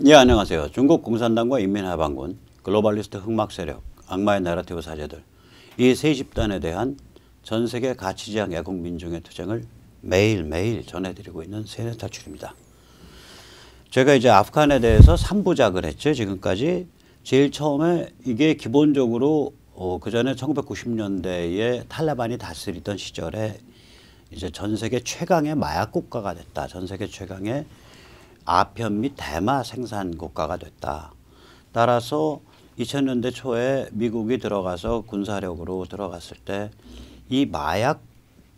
예, 안녕하세요. 중국 공산당과 인민해방군, 글로벌리스트 흑막 세력, 악마의 내러티브 사제들, 이 세 집단에 대한 전 세계 가치지향 애국 민중의 투쟁을 매일매일 전해드리고 있는 세뇌탈출입니다. 제가 이제 아프간에 대해서 3부작을 했죠. 지금까지. 제일 처음에 이게 기본적으로 그 전에 1990년대에 탈레반이 다스리던 시절에 이제 전 세계 최강의 마약 국가가 됐다. 전 세계 최강의 아편 및 대마 생산 국가가 됐다. 따라서 2000년대 초에 미국이 들어가서 군사력으로 들어갔을 때 이 마약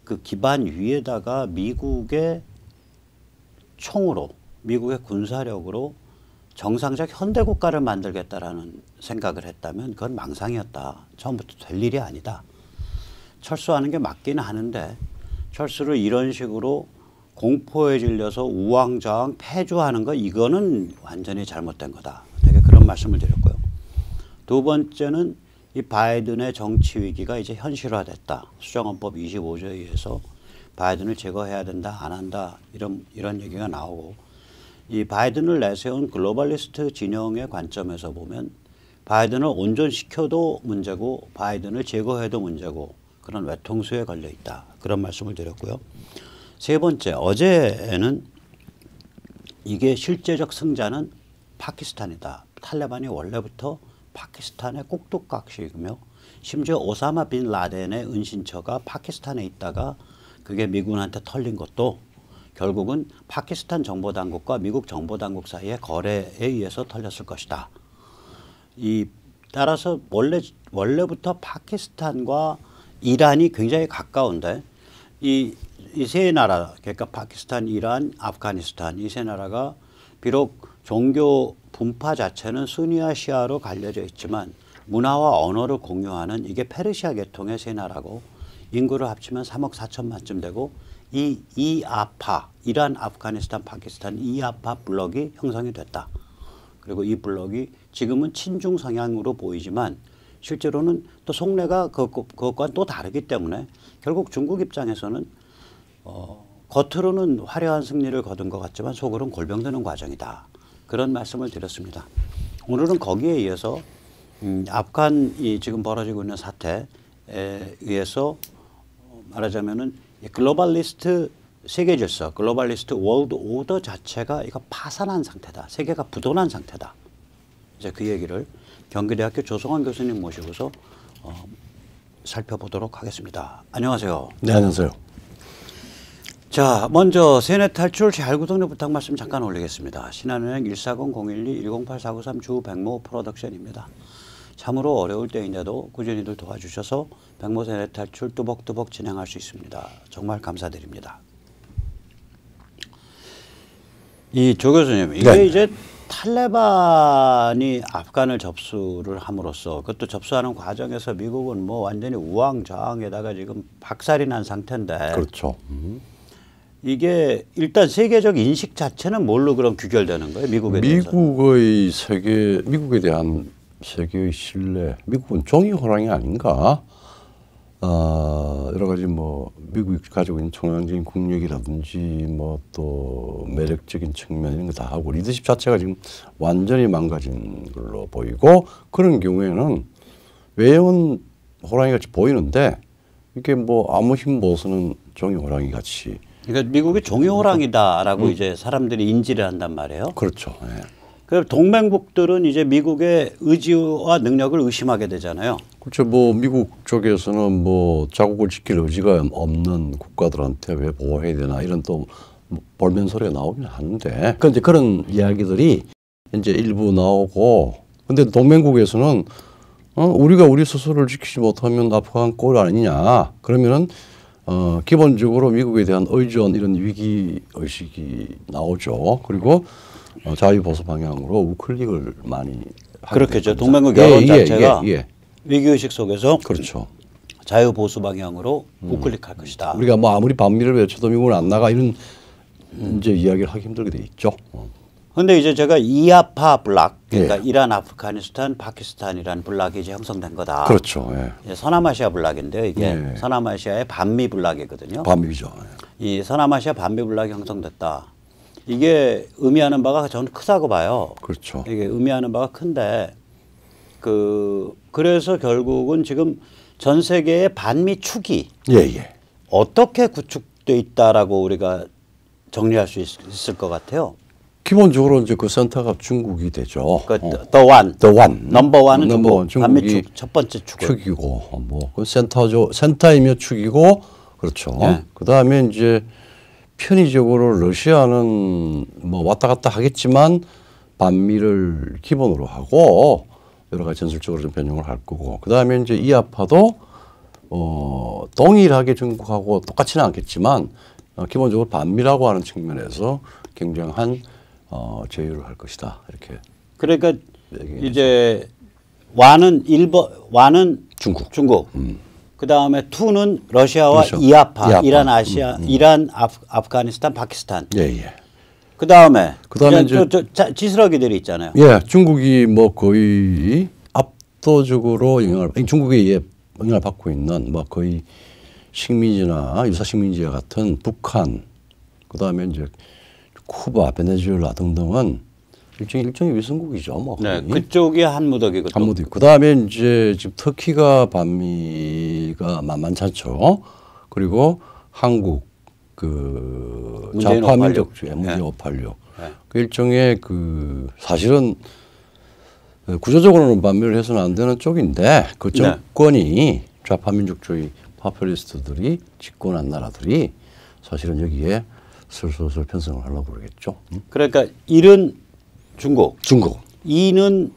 그 기반 위에다가 미국의 총으로, 미국의 군사력으로 정상적 현대 국가를 만들겠다라는 생각을 했다면 그건 망상이었다. 처음부터 될 일이 아니다. 철수하는 게 맞기는 하는데 철수를 이런 식으로 공포에 질려서 우왕좌왕 패주하는 거 이거는 완전히 잘못된 거다. 되게 그런 말씀을 드렸고요. 두 번째는 이 바이든의 정치 위기가 이제 현실화됐다. 수정헌법 25조에 의해서 바이든을 제거해야 된다, 안 한다 이런 얘기가 나오고 이 바이든을 내세운 글로벌리스트 진영의 관점에서 보면 바이든을 온전시켜도 문제고 바이든을 제거해도 문제고 그런 외통수에 걸려 있다. 그런 말씀을 드렸고요. 세 번째, 어제는 이게 실제적 승자는 파키스탄이다. 탈레반이 원래부터 파키스탄의 꼭두각시이며 심지어 오사마 빈 라덴의 은신처가 파키스탄에 있다가 그게 미군한테 털린 것도 결국은 파키스탄 정보당국과 미국 정보당국 사이의 거래에 의해서 털렸을 것이다. 따라서 원래부터 파키스탄과 이란이 굉장히 가까운데 이 세 나라, 그러니까 파키스탄, 이란, 아프가니스탄 이 세 나라가 비록 종교 분파 자체는 수니와 시아로 갈려져 있지만 문화와 언어를 공유하는 이게 페르시아 계통의 세 나라고 인구를 합치면 3억 4천만쯤 되고 이 이아파, 이란, 아프가니스탄, 파키스탄 이아파 블록이 형성이 됐다. 그리고 이 블록이 지금은 친중 성향으로 보이지만 실제로는 또 속내가 그것과는 또 다르기 때문에 결국 중국 입장에서는 겉으로는 화려한 승리를 거둔 것 같지만 속으로는 골병드는 과정이다. 그런 말씀을 드렸습니다. 오늘은 거기에 의해서 아프간이 지금 벌어지고 있는 사태에 의해서 말하자면은 글로벌리스트 세계 질서, 글로벌리스트 월드 오더 자체가 이거 파산한 상태다. 세계가 부도난 상태다. 이제 그 얘기를 경기대학교 조성환 교수님 모시고서 살펴보도록 하겠습니다. 안녕하세요. 네, 안녕하세요. 자, 먼저 세뇌탈출 잘 구독료 부탁 말씀 잠깐 올리겠습니다. 신한은행 140-012108-493 주백모 프로덕션입니다. 참으로 어려울 때인데도 꾸준히들 도와주셔서 백모 세뇌탈출 뚜벅뚜벅 진행할 수 있습니다. 정말 감사드립니다. 이 조 교수님, 이게 네. 이제 탈레반이 아프간을 접수를 함으로써 그것도 접수하는 과정에서 미국은 뭐 완전히 우왕좌왕에다가 지금 박살이 난 상태인데. 그렇죠. 이게 일단 세계적 인식 자체는 뭘로 그럼 규결되는 거예요? 미국에 대해서? 미국에 대한 세계의 신뢰, 미국은 종이 호랑이 아닌가? 여러 가지 뭐 미국이 가지고 있는 총량적인 국력이라든지 뭐 또 매력적인 측면 이런 거 다 하고 리더십 자체가 지금 완전히 망가진 걸로 보이고 그런 경우에는 외형은 호랑이 같이 보이는데 이게 뭐 아무 힘 못 쓰는 종이 호랑이 같이. 그러니까 미국이 종이 호랑이다라고 이제 사람들이 인지를 한단 말이에요. 그렇죠. 예. 그럼 동맹국들은 이제 미국의 의지와 능력을 의심하게 되잖아요. 그렇죠. 뭐 미국 쪽에서는 뭐 자국을 지킬 의지가 없는 국가들한테 왜 보호해야 되나 이런 또 볼멘 소리가 나오긴 하는데 그런데 그런 이야기들이 이제 일부 나오고 근데 동맹국에서는 우리가 우리 스스로를 지키지 못하면 아프간 꼴 아니냐 그러면은 기본적으로 미국에 대한 의존 이런 위기 의식이 나오죠. 그리고 자유보수 방향으로 우클릭을 많이 그렇겠죠. 동맹국 여론 자체가 위기의식 속에서 그렇죠. 자유보수 방향으로 우클릭할 것이다. 우리가 뭐 아무리 반미를 외쳐도 미국은 안 나가 이런 이제 이야기를 하기 힘들게 돼 있죠. 그런데 이제 제가 이아파 블락, 그러니까 이란, 아프가니스탄, 파키스탄이라는 블락이 이제 형성된 거다. 그렇죠. 예. 서남아시아 블락인데요. 이게 서남아시아의 반미 블락이거든요. 반미죠. 이 서남아시아 반미 블락이 형성됐다. 이게 의미하는 바가 저는 크다고 봐요. 그렇죠. 이게 의미하는 바가 큰데 그래서 결국은 지금 전 세계의 반미 축이 예. 어떻게 구축돼 있다라고 우리가 정리할 수 있을 것 같아요. 기본적으로 이제 그 센터가 중국이 되죠. The one, 넘버원은 넘버원 반미 중국이 축 첫 번째 축이고 뭐 그 센터이며 축이고 그렇죠. 네. 그 다음에 이제 편의적으로 러시아는 뭐 왔다 갔다 하겠지만 반미를 기본으로 하고 여러 가지 전술적으로 좀 변형을 할 거고 그 다음에 이제 이아파도 동일하게 중국하고 똑같지는 않겠지만 기본적으로 반미라고 하는 측면에서 굉장한 제휴를 할 것이다 이렇게. 그러니까 이제 와는 중국. 그 다음에 투는 러시아와 그렇죠. 이아파. 이란, 아시아, 이란, 아프가니스탄, 파키스탄. 예. 그 다음에 이제 지스러기들이 있잖아요. 예, 중국이 뭐 거의 압도적으로 중국에 영향을 받고 있는 뭐 거의 식민지나 유사 식민지와 같은 북한, 그 다음에 이제 쿠바, 베네수엘라 등등은 일종의 위성국이죠. 뭐 네, 그쪽이 한 무더기고. 한 무더기. 그 다음에 이제 지금 터키가 반미가 만만찮죠. 그리고 한국 그 좌파 민족주의 문재인 586. 네. 그 일종의 그 사실은 구조적으로는 반미를 해서는 안 되는 쪽인데 그 정권이 좌파 민족주의 파퓰리스트들이 집권한 나라들이 사실은 여기에 슬슬 편성을 하려고 그러겠죠. 그러니까 1은 중국, 2는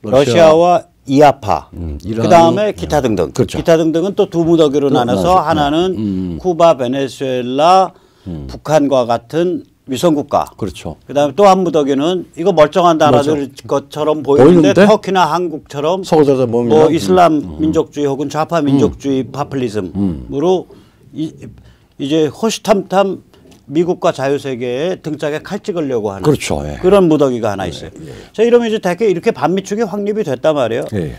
러시아와 이아파, 그 다음에 기타 등등. 그렇죠. 기타 등등은 또 두 무더기로 나눠서 하나는 쿠바, 베네수엘라, 북한과 같은 위성국가. 그렇죠. 그 다음에 또 한 무더기는 이거 멀쩡한 나라들 것처럼 보이는데 터키나 한국처럼 뭐 이슬람 민족주의 혹은 좌파 민족주의 파퓰리즘으로 이제 호시탐탐 미국과 자유세계에 등짝에 칼 찍으려고 하는 그렇죠. 예. 그런 무더기가 하나 있어요. 자, 이러면 이제 대개 이렇게 반미축이 확립이 됐단 말이에요. 예.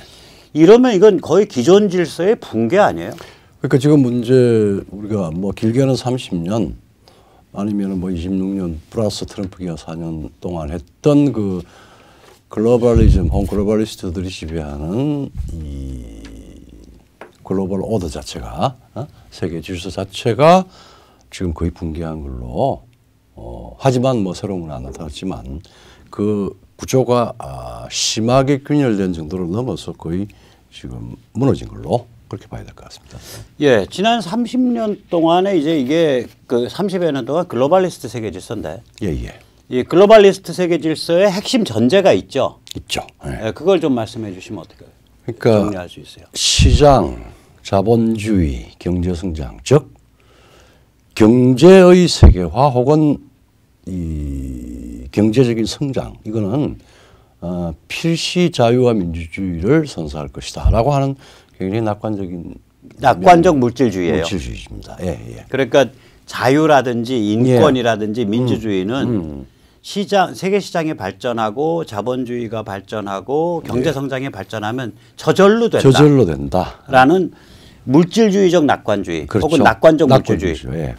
이러면 이건 거의 기존 질서의 붕괴 아니에요? 그러니까 지금 문제 우리가 뭐 길게는 30년 아니면은 뭐 26년 플러스 트럼프 기간 4년 동안 했던 그 글로벌리즘, 글로벌리스트들이 지배하는 이 글로벌 오더 자체가 세계 질서 자체가 지금 거의 붕괴한 걸로 하지만 뭐 새로운 건 안 나타났지만 그 구조가 심하게 균열된 정도를 넘어서 거의 지금 무너진 걸로 그렇게 봐야 될 것 같습니다. 예, 지난 30년 동안에 이제 이게 그 30여 년 동안 글로벌리스트 세계 질서인데 이 글로벌리스트 세계 질서의 핵심 전제가 있죠. 예, 그걸 좀 말씀해 주시면 어떨까요? 그러니까 정리할 수 있어요. 시장, 자본주의, 경제 성장, 즉 경제의 세계화 혹은 이 경제적인 성장 이거는 필시 자유와 민주주의를 선사할 것이다라고 하는 굉장히 낙관적 물질주의예요. 물질주의입니다. 예. 그러니까 자유라든지 인권이라든지 민주주의는 시장 세계 시장이 발전하고 자본주의가 발전하고 경제 성장이 발전하면 저절로 된다라는 물질주의적 낙관주의 혹은 낙관적 물질주의. 예.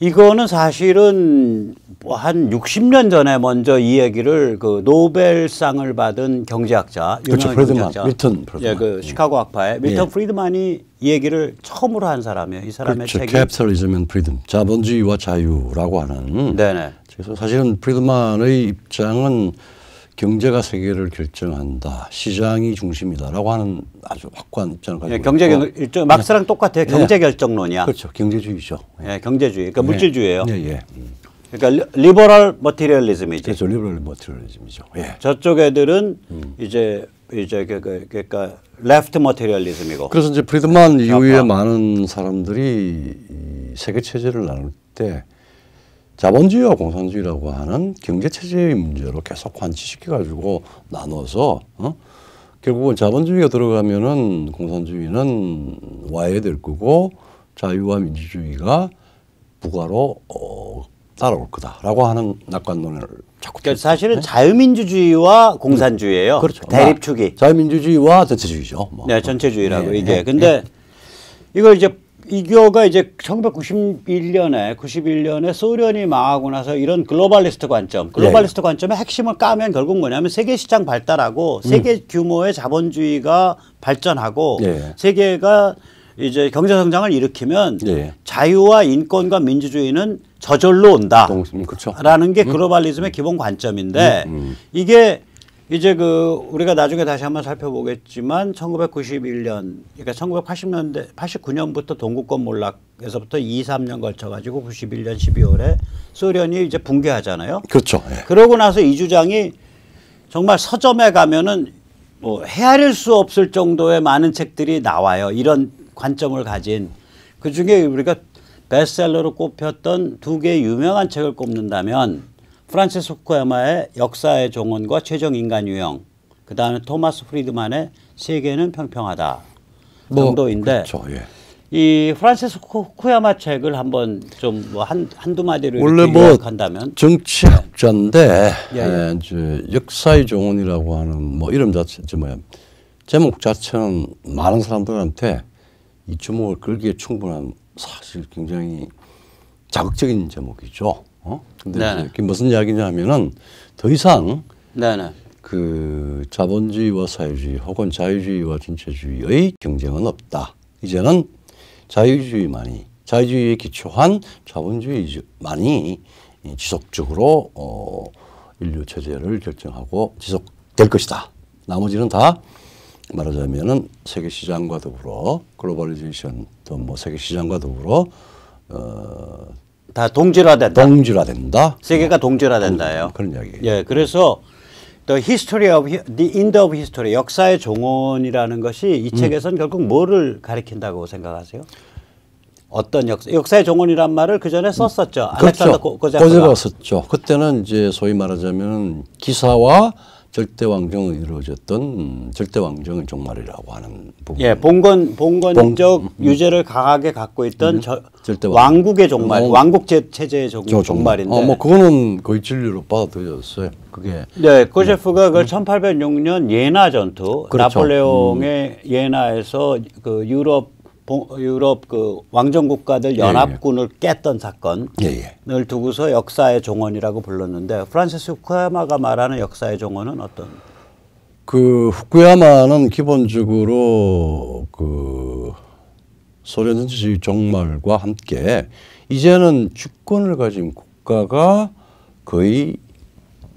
이거는 사실은 한 60년 전에 먼저 이 얘기를 그 노벨상을 받은 경제학자, 유명한 경제학자, 밀턴 프리드만. 예, 그 시카고 학파의 밀턴 프리드만이 이 얘기를 처음으로 한 사람이에요. 이 사람의 책이 Capitalism and Freedom, 자본주의와 자유라고 하는. 네네. 그래서 사실은 프리드만의 입장은 경제가 세계를 결정한다, 시장이 중심이다라고 하는 아주 확고한 입장을 가지고 있고. 경제 일종 막스랑 똑같아요. 경제 결정론이야. 그렇죠, 경제주의죠. 예, 경제주의. 그러니까 물질주의예요. 예. 그러니까 리버럴 머티리얼리즘이지. 그렇죠, 리버럴 머티리얼리즘이죠. 예. 저쪽 애들은 이제 그러니까 레프트 머티리얼리즘이고. 그래서 이제 프리드만 이후에 많은 사람들이 이 세계 체제를 나눌 때 자본주의와 공산주의라고 하는 경제 체제의 문제로 계속 환치시켜 가지고 나눠서 결국은 자본주의가 들어가면은 공산주의는 와야 될 거고 자유와 민주주의가 부가로 따라올 거다라고 하는 낙관론을 자꾸. 그러니까 사실은 자유민주주의와 공산주의예요. 그렇죠. 대립축이. 자유민주주의와 전체주의죠. 네, 전체주의라고 이게. 근데 이걸 이제 이거가 이제 91년에 소련이 망하고 나서 이런 글로벌리스트 관점의 핵심을 까면 결국 뭐냐면 세계 시장 발달하고 세계 규모의 자본주의가 발전하고 세계가 이제 경제 성장을 일으키면 자유와 인권과 민주주의는 저절로 온다. 라는 게 글로벌리즘의 기본 관점인데 이게 이제 우리가 나중에 다시 한번 살펴보겠지만 1991년 그러니까 1980년대 89년부터 동구권 몰락에서부터 2, 3년 걸쳐 가지고 91년 12월에 소련이 이제 붕괴하잖아요. 그렇죠. 그러고 나서 이 주장이 정말 서점에 가면은 뭐 헤아릴 수 없을 정도의 많은 책들이 나와요. 이런 관점을 가진 그중에 우리가 베스트셀러로 꼽혔던 두 개의 유명한 책을 꼽는다면 프란시스 후쿠야마의 역사의 종언과 최종 인간 유형, 그 다음에 토마스 프리드만의 세계는 평평하다 정도인데 그렇죠. 이 프란시스 후쿠야마 책을 한번 좀 뭐 한두 마디로 원래 이렇게 요약한다면 정치학자인데 이제 역사의 종언이라고 하는 뭐 이름 자체 제목 자체는 많은 사람들한테 이 주목을 끌기에 충분한 사실 굉장히 자극적인 제목이죠. 근데 이게 무슨 이야기냐 하면은 더 이상 그 자본주의와 사회주의 혹은 자유주의와 전체주의의 경쟁은 없다. 이제는 자유주의에 기초한 자본주의만이 지속적으로 인류 체제를 결정하고 지속될 것이다. 나머지는 다 말하자면은 세계 시장과 더불어 글로벌리제이션 또 뭐 세계 시장과 더불어 다 동질화된다. 세계가 동질화된다예요. 그런 이야기예요. 예, 그래서 The End of History, 역사의 종언이라는 것이 이 책에서는 결국 뭐를 가리킨다고 생각하세요? 어떤 역사의 종언이란 말을 그 전에 썼었죠. 알렉산더 고제가 썼죠. 그때는 이제 소위 말하자면 기사와 절대 왕정이 이루어졌던 절대 왕정의 종말이라고 하는 부분. 예, 봉건적 유죄를 강하게 갖고 있던 왕국의 종말, 왕국 체제의 종말인데. 뭐 그거는 거의 진리로 받아들여졌어요. 그게. 네, 고셰프가 그걸 1806년 예나 전투, 나폴레옹의 예나에서 그 유럽 그 왕정 국가들 연합군을 깼던 사건을 두고서 역사의 종언이라고 불렀는데 프란시스 후쿠야마가 말하는 역사의 종언은 어떤? 그 후쿠야마는 기본적으로 그 소련 전체주의 종말과 함께 이제는 주권을 가진 국가가 거의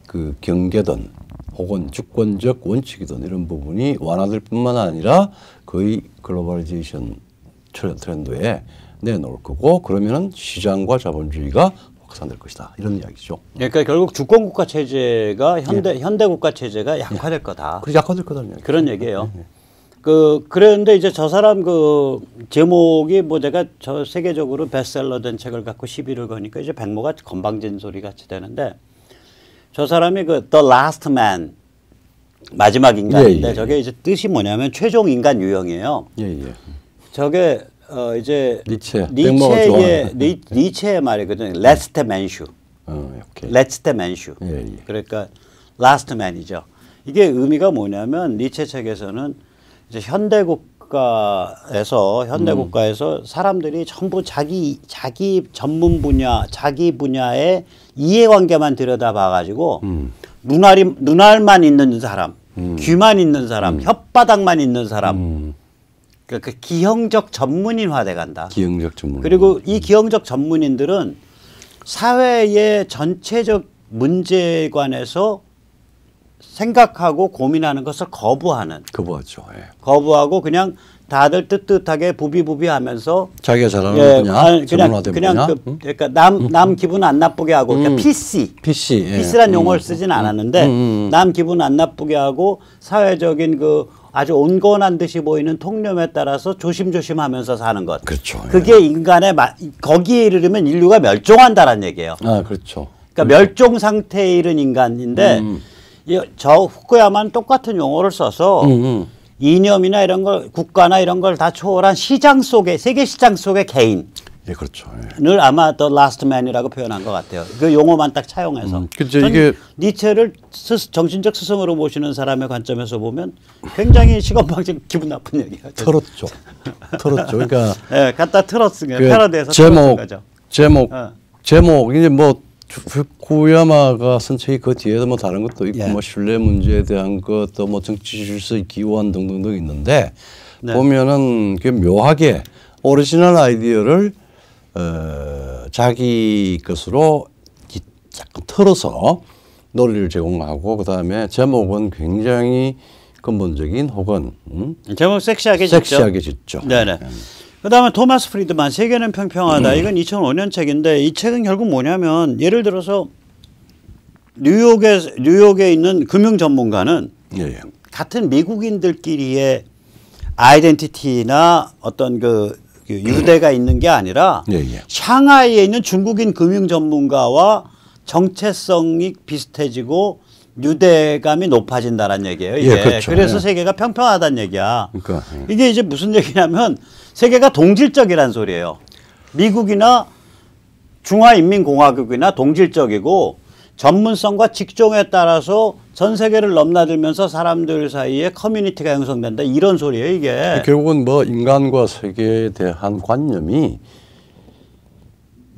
그 경계든 혹은 주권적 원칙이든 이런 부분이 완화될 뿐만 아니라 거의 글로벌리제이션 트렌드에 내놓을 거고 그러면은 시장과 자본주의가 확산될 것이다 이런 이야기죠. 그러니까 결국 주권국가 체제가 현대 국가 체제가 약화될 거다. 그 약화될 거다는 얘기. 그런 얘기예요. 그런데 이제 저 사람 그 제목이 뭐 내가 저 세계적으로 베스트셀러된 책을 갖고 시비를 거니까 이제 백모가 건방진 소리 같이 되는데 저 사람이 그 The Last Man 마지막 인간인데 저게 이제 뜻이 뭐냐면 최종 인간 유형이에요. 저게 이제 니체의 말이거든요. Last Man슈. Last Man슈. 그러니까 Last Man이죠. 이게 의미가 뭐냐면 니체 책에서는 이제 현대 국가에서 사람들이 전부 자기 전문 분야, 자기 분야의 이해관계만 들여다봐가지고 눈알만 있는 사람, 귀만 있는 사람, 혓바닥만 있는 사람. 그러니까 기형적 전문인화돼 간다. 기형적 전문인. 그리고 이 기형적 전문인들은 사회의 전체적 문제에 관해서 생각하고 고민하는 것을 거부하죠. 거부하고 그냥 다들 뜨뜻하게 부비부비하면서 자기가 잘하는 그냥 그러니까 남 기분 안 나쁘게 하고 그러니까 PC란 용어를 쓰진 않았는데 남 기분 안 나쁘게 하고 사회적인 그 아주 온건한 듯이 보이는 통념에 따라서 조심조심하면서 사는 것. 그렇죠. 그게 인간의 거기에 이르려면 인류가 멸종한다라는 얘기예요. 그렇죠. 그러니까 멸종 상태에 이른 인간인데 저 후쿠야마는 똑같은 용어를 써서 이념이나 이런 걸 국가나 이런 걸 다 초월한 시장 속에 세계 시장 속의 개인. 예, 그렇죠. 예. 늘 아마 The Last Man이라고 표현한 것 같아요. 그 용어만 딱 차용해서. 그렇죠. 이게 니체를 정신적 스승으로 모시는 사람의 관점에서 보면 굉장히 시건방진 기분 나쁜 얘기예요. 털었죠. 그러니까 예, 갖다 틀었으니까 그 패러디해서 제목, 거죠. 제목 이제 뭐 후쿠야마가 쓴 책이 그 뒤에도 뭐 다른 것도 있고 예. 뭐 신뢰 문제에 대한 것도 뭐 정치 질서의 기원 등등등 있는데 네. 보면은 그 묘하게 오리지널 아이디어를 자기 것으로 약간 털어서 논리를 제공하고 그다음에 제목은 굉장히 근본적인 혹은 제목 섹시하게 짓죠. 섹시하게 짓죠. 네네. 그다음에 토마스 프리드만 세계는 평평하다. 이건 2005년 책인데 이 책은 결국 뭐냐면 예를 들어서 뉴욕에 있는 금융 전문가는 예. 같은 미국인들끼리의 아이덴티티나 어떤 그 유대가 있는 게 아니라 예. 샹하이에 있는 중국인 금융 전문가와 정체성이 비슷해지고 유대감이 높아진다는 얘기예요. 이게. 예, 그렇죠. 그래서 예. 세계가 평평하다는 얘기야. 그러니까 이게 이제 무슨 얘기냐면 세계가 동질적이란 소리예요. 미국이나 중화인민공화국이나 동질적이고 전문성과 직종에 따라서 전 세계를 넘나들면서 사람들 사이에 커뮤니티가 형성된다. 이런 소리예요, 이게. 결국은 뭐 인간과 세계에 대한 관념이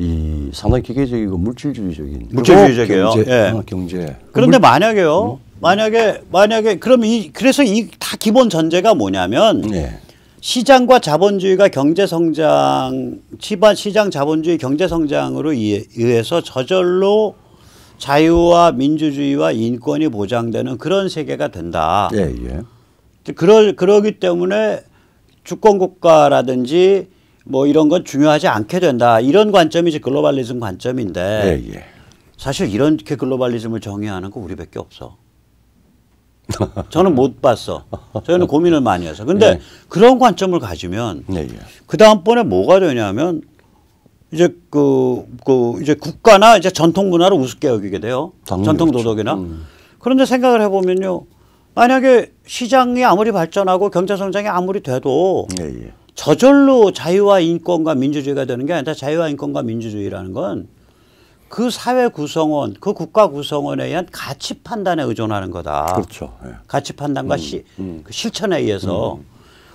이 상당히 기계적이고 물질주의적인 물질주의적이에요. 경제, 예. 경제. 그런데 만약에요. 만약에 그럼 그래서 이 다 기본 전제가 뭐냐면 예. 시장과 자본주의가 경제 성장, 시장 자본주의 경제 성장으로 의해서 저절로 자유와 민주주의와 인권이 보장되는 그런 세계가 된다. 예, 예. 그러기 때문에 주권 국가라든지 뭐 이런 건 중요하지 않게 된다. 이런 관점이 이제 글로벌리즘 관점인데 예, 예. 사실 이렇게 글로벌리즘을 정의하는 거 우리밖에 없어. 저는 못 봤어. 저희는 고민을 많이 해서. 근데 예. 그런 관점을 가지면 예, 예. 그 다음번에 뭐가 되냐면 이제 이제 국가나 이제 전통 문화를 우습게 여기게 돼요. 당연히 전통 그렇죠. 도덕이나. 그런데 생각을 해보면요. 만약에 시장이 아무리 발전하고 경제 성장이 아무리 돼도 예, 예. 저절로 자유와 인권과 민주주의가 되는 게 아니라 자유와 인권과 민주주의라는 건 그 사회 구성원, 그 국가 구성원에 의한 가치 판단에 의존하는 거다. 그렇죠. 예. 가치 판단과 그 실천에 의해서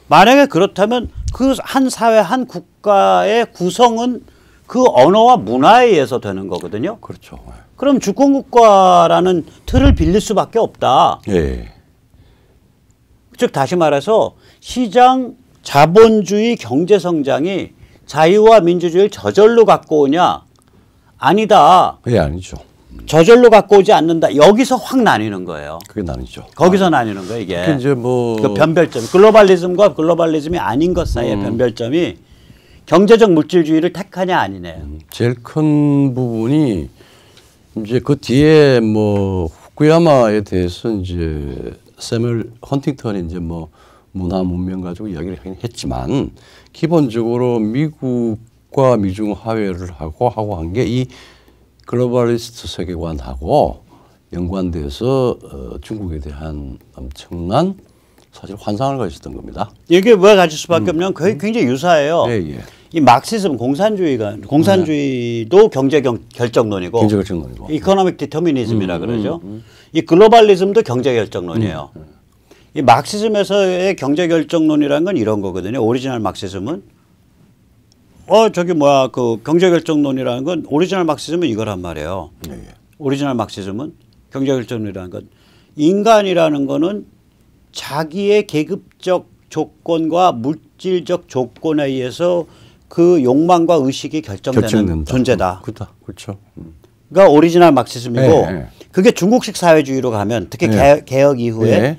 만약에 그렇다면 그 한 사회 한 국가의 구성은 그 언어와 문화에 의해서 되는 거거든요. 그렇죠. 그럼 주권국가라는 틀을 빌릴 수밖에 없다. 예. 즉 다시 말해서 시장 자본주의 경제 성장이 자유와 민주주의를 저절로 갖고 오냐? 아니다. 예, 아니죠. 저절로 갖고 오지 않는다. 여기서 확 나뉘는 거예요. 그게 나뉘죠. 거기서 나뉘는 거예요, 이게. 그 이제 뭐 그 변별점, 글로벌리즘과 글로벌리즘이 아닌 것 사이의 변별점이 경제적 물질주의를 택하냐 아니네요. 제일 큰 부분이 이제 그 뒤에 뭐 후쿠야마에 대해서 이제 세물 헌팅턴이 이제 뭐 문화 문명 가지고 이야기를 하긴 했지만 기본적으로 미국과 미중 화해를 하고 한 게 이 글로벌리스트 세계관하고 연관돼서 중국에 대한 엄청난 사실 환상을 가졌던 겁니다. 이게 왜 가질 수밖에 없냐면 거의 굉장히 유사해요. 예, 예. 이 마르크시즘 공산주의도 경제 결정론이고 경제 결정론이고 이코노믹 디터미니즘이라 그러죠. 이 글로벌리즘도 경제 결정론이에요. 이 마르크시즘에서의 경제 결정론이라는 건 이런 거거든요. 오리지널 마르크시즘은 그 경제 결정론이라는 건 오리지널 마르크시즘은 이거란 말이에요. 예, 예. 오리지널 마르크시즘은 경제 결정론이라는 건 인간이라는 거는 자기의 계급적 조건과 물질적 조건에 의해서 그 욕망과 의식이 결정되는 결정된다. 존재다. 그렇죠. 그러니까 오리지널 마르크시즘이고 예, 예. 그게 중국식 사회주의로 가면 특히 예. 개혁 이후에 예.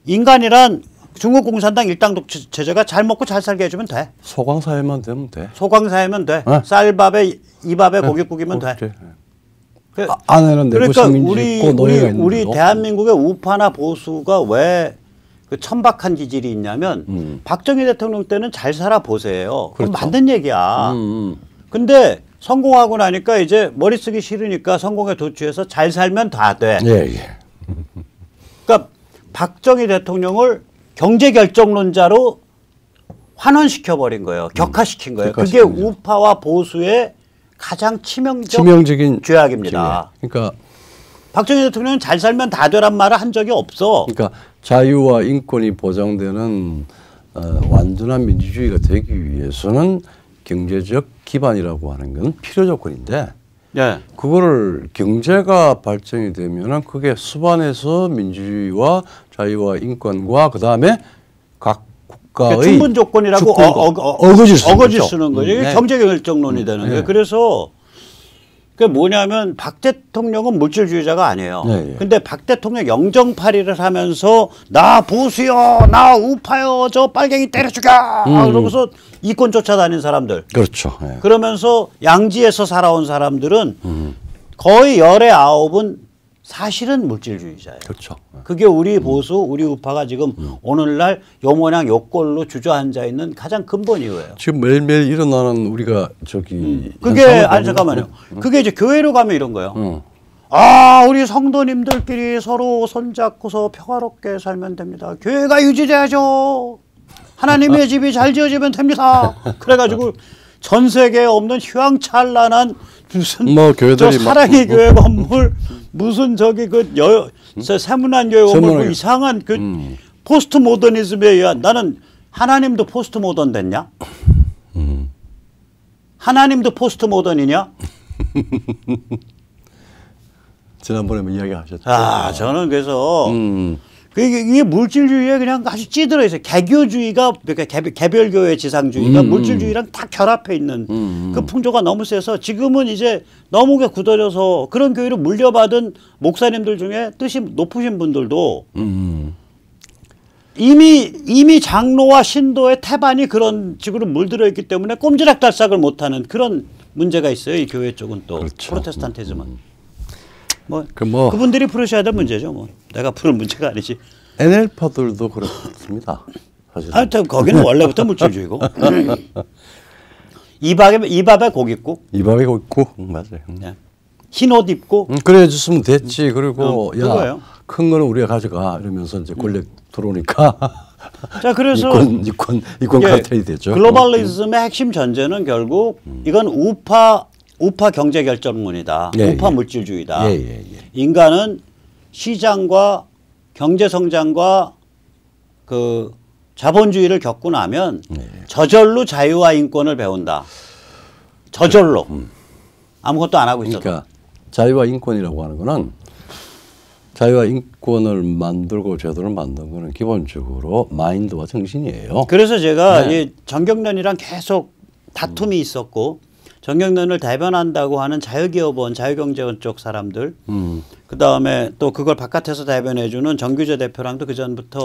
인간이란 중국 공산당 일당 독재자가 잘 먹고 잘 살게 해주면 돼. 소강 사회만 되면 돼. 소강 사회면 돼. 예. 쌀밥에 이밥에 고깃국이면 돼. 그- 안에는 내부 그러니까 식민지 있고 노예가 있는 우리 거고. 대한민국의 우파나 보수가 왜 그 천박한 기질이 있냐면 박정희 대통령 때는 잘 살아 보세요. 그건 그렇죠. 맞는 얘기야. 근데 성공하고 나니까 이제 머리 쓰기 싫으니까 성공에 도취해서 잘 살면 다 돼. 예, 예. 그러니까 박정희 대통령을 경제 결정론자로 환원시켜버린 거예요. 격화시킨 거예요. 그게 격화시킨 거죠. 우파와 보수의 가장 치명적인 죄악입니다. 그러니까 박정희 대통령은 잘 살면 다 되란 말을 한 적이 없어. 그러니까 자유와 인권이 보장되는 완전한 민주주의가 되기 위해서는 경제적 기반이라고 하는 건 필요 조건인데 네. 그거를 경제가 발전이 되면은 그게 수반해서 민주주의와 자유와 인권과 그 다음에 각 국가의 충분 조건이라고 어거지 쓰는 거죠. 이게 네. 경제결정론이 되는 거예요. 그래서 그게 뭐냐면 박 대통령은 물질주의자가 아니에요. 네, 근데 박 대통령 영정팔이를 하면서 나 보수요, 나 우파요, 저 빨갱이 때려 죽여 그러고서 이권 쫓아다닌 사람들. 그렇죠. 네. 그러면서 양지에서 살아온 사람들은 거의 열의 9은 사실은 물질주의자예요. 그렇죠. 그게 우리 보수, 우리 우파가 지금 오늘날 요 모양 요 꼴로 주저앉아 있는 가장 근본 이유예요. 지금 매일매일 일어나는 우리가 저기 그게 아니 잠깐만요. 그게 이제 교회로 가면 이런 거예요. 아, 우리 성도님들끼리 서로 손잡고서 평화롭게 살면 됩니다. 교회가 유지돼야죠. 하나님의 집이 잘 지어지면 됩니다. 그래가지고 전 세계에 없는 휘황찬란한 무슨 뭐 교회들이 저 사랑의 교회 건물 무슨 저기 저 세문안 교회 건물 뭐 이상한 그 포스트 모더니즘에 의한 나는 하나님도 포스트 모던 됐냐? 하나님도 포스트 모던이냐? 지난번에 뭐 이야기하셨죠. 아, 저는 그래서 이게 물질주의에 그냥 아주 찌들어 있어요. 개교주의가 그러니까 개별교회 지상주의가 물질주의랑 다 결합해 있는 그 풍조가 너무 세서 지금은 이제 너무 굳어져서 그런 교회를 물려받은 목사님들 중에 뜻이 높으신 분들도 이미 장로와 신도의 태반이 그런 식으로 물들어 있기 때문에 꼼지락달싹을 못하는 그런 문제가 있어요. 이 교회 쪽은 또 그렇죠. 프로테스탄티즘은. 그분들이 풀으셔야 될 문제죠. 뭐 내가 푸는 문제가 아니지. NL파들도 그렇습니다. 사실. 하여튼 거기는 원래부터 물질주의고. 이밥에 고깃국. 이밥에 있고 맞아요. 네. 흰옷 입고. 그래 줬으면 됐지. 그리고 그거예요. 큰 거는 우리가 가져가 이러면서 이제 권력 들어오니까. 자, 그래서 이권 카르텔이 되죠. 글로벌리즘의 핵심 전제는 결국 이건 우파 경제 결정론이다. 우파 물질주의다. 인간은 시장과 경제 성장과 그 자본주의를 겪고 나면 저절로 자유와 인권을 배운다. 저절로. 아무것도 안 하고 있어도. 그러니까 자유와 인권이라고 하는 거는 자유와 인권을 만들고 제도를 만든 거는 기본적으로 마인드와 정신이에요. 그래서 제가 이 정경련이랑 계속 다툼이 있었고 정경련을 대변한다고 하는 자유기업원, 자유경제원 쪽 사람들, 그 다음에 또 그걸 바깥에서 대변해주는 정규재 대표랑도 그 전부터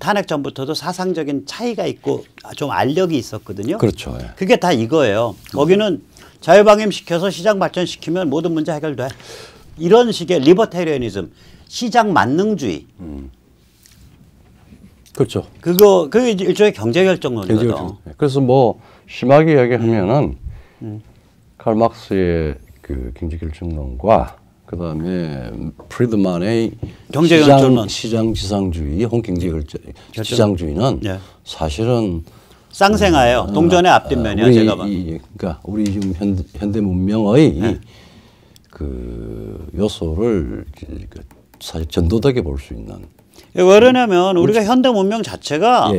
탄핵 전부터도 사상적인 차이가 있고 좀 알력이 있었거든요. 그렇죠. 그게 다 이거예요. 거기는 자유방임시켜서 시장 발전시키면 모든 문제 해결돼. 이런 식의 리버테리아니즘, 시장 만능주의. 그렇죠. 그게 일종의 경제결정론이거든. 그래서 뭐 심하게 이야기하면은 칼 막스의 그 경제결정론과 그다음에 프리드만의 시장 지상주의, 홍경제시장주의는 사실은 쌍생아예요. 동전의 앞뒷면이야. 제가 봐. 그러니까 우리 지금 현대 문명의 그 요소를 사실 전도되게 볼 수 있는. 왜 그러냐면 우리가 현대 문명 자체가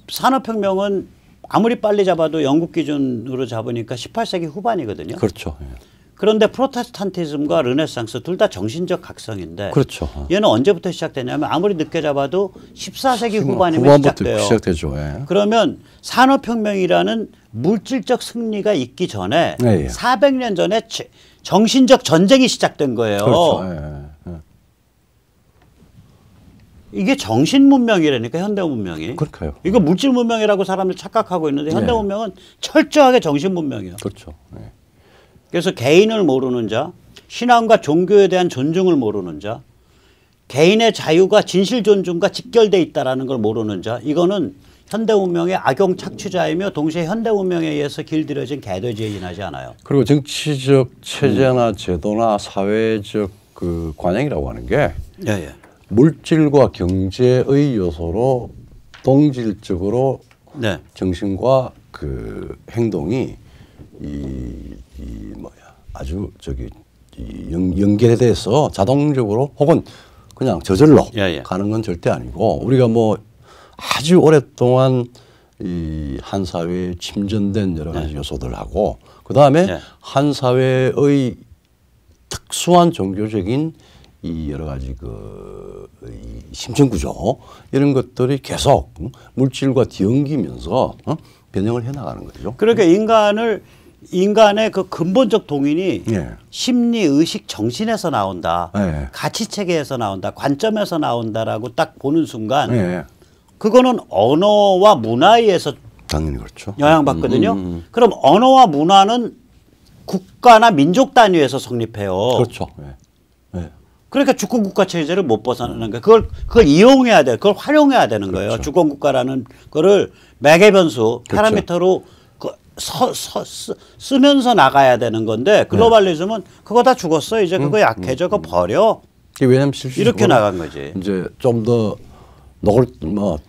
산업혁명은 아무리 빨리 잡아도 영국 기준으로 잡으니까 18세기 후반이거든요. 그렇죠. 그런데 프로테스탄티즘과 르네상스 둘 다 정신적 각성인데 그렇죠. 얘는 언제부터 시작되냐면 아무리 늦게 잡아도 14세기 후반이면 시작돼요. 시작되죠. 그러면 산업혁명이라는 물질적 승리가 있기 전에 400년 전에 정신적 전쟁이 시작된 거예요. 그렇죠. 이게 정신 문명이라니까 현대 문명이. 그렇게요. 이거 물질 문명이라고 사람들 착각하고 있는데 현대 문명은 철저하게 정신 문명이에요. 그렇죠. 그래서 개인을 모르는 자, 신앙과 종교에 대한 존중을 모르는 자, 개인의 자유가 진실 존중과 직결돼 있다라는 걸 모르는 자, 이거는 현대 문명의 악용 착취자이며 동시에 현대 문명에 의해서 길들여진 개돼지에 지나지 않아요. 그리고 정치적 체제나 제도나 사회적 그 관행이라고 하는 게 물질과 경제의 요소로 동질적으로 네. 정신과 그 행동이 이 뭐야 아주 저기 연결돼서 자동적으로 혹은 그냥 저절로 예. 가는 건 절대 아니고 우리가 뭐 아주 오랫동안 이 한 사회에 침전된 여러 가지 요소들하고 그 다음에 한 사회의 특수한 종교적인 이 여러 가지 이 심층 구조 이런 것들이 계속 물질과 뒤엉기면서 변형을 해나가는 거죠. 그러니까 인간의 그 근본적 동인이 심리, 의식, 정신에서 나온다. 가치 체계에서 나온다. 관점에서 나온다라고 딱 보는 순간 그거는 언어와 문화에 의해서 당연히 그렇죠. 영향받거든요. 그럼 언어와 문화는 국가나 민족 단위에서 성립해요. 그렇죠. 그러니까 주권 국가 체제를 못 벗어나는 거예요. 그걸 이용해야 돼. 그걸 활용해야 되는 거예요. 그렇죠. 주권 국가라는 거를 매개 변수, 파라미터로 쓰면서 나가야 되는 건데 글로벌리즘은 그거 다 죽었어. 이제 그거 약해져. 그거 버려. 왜냐면 이렇게 나간 거지. 이제 좀 더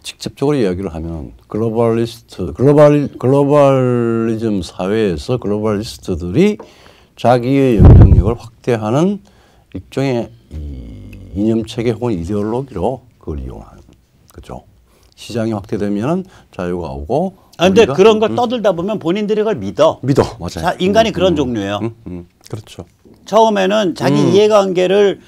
직접적으로 이야기를 하면 글로벌리즘 사회에서 글로벌리스트들이 자기의 영향력을 확대하는 일종의 이념 체계 혹은 이데올로기로 그걸 이용하는 거죠. 시장이 확대되면은 자유가 오고. 그런데 그런 걸 떠들다 보면 본인들이 그걸 믿어. 맞아요. 인간이 그런 종류예요. 그렇죠. 처음에는 자기 이해관계를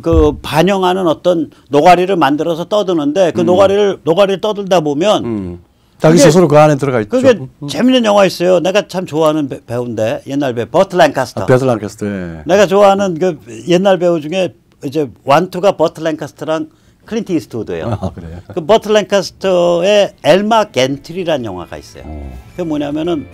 그 반영하는 어떤 노가리를 만들어서 떠드는데 그 노가리를 떠들다 보면 자기 스스로 그 안에 들어가 있죠. 그게 재밌는 영화 있어요. 내가 참 좋아하는 배우인데 옛날 배우 버트 랭카스터. 버트 랭카스터. 내가 좋아하는 그 옛날 배우 중에 이제 원투가 버트 랭카스터랑 클린트 이스트우드예요. 그래요? 그 버트 랭카스터의 엘마 겐트리라는 영화가 있어요. 그게 뭐냐면은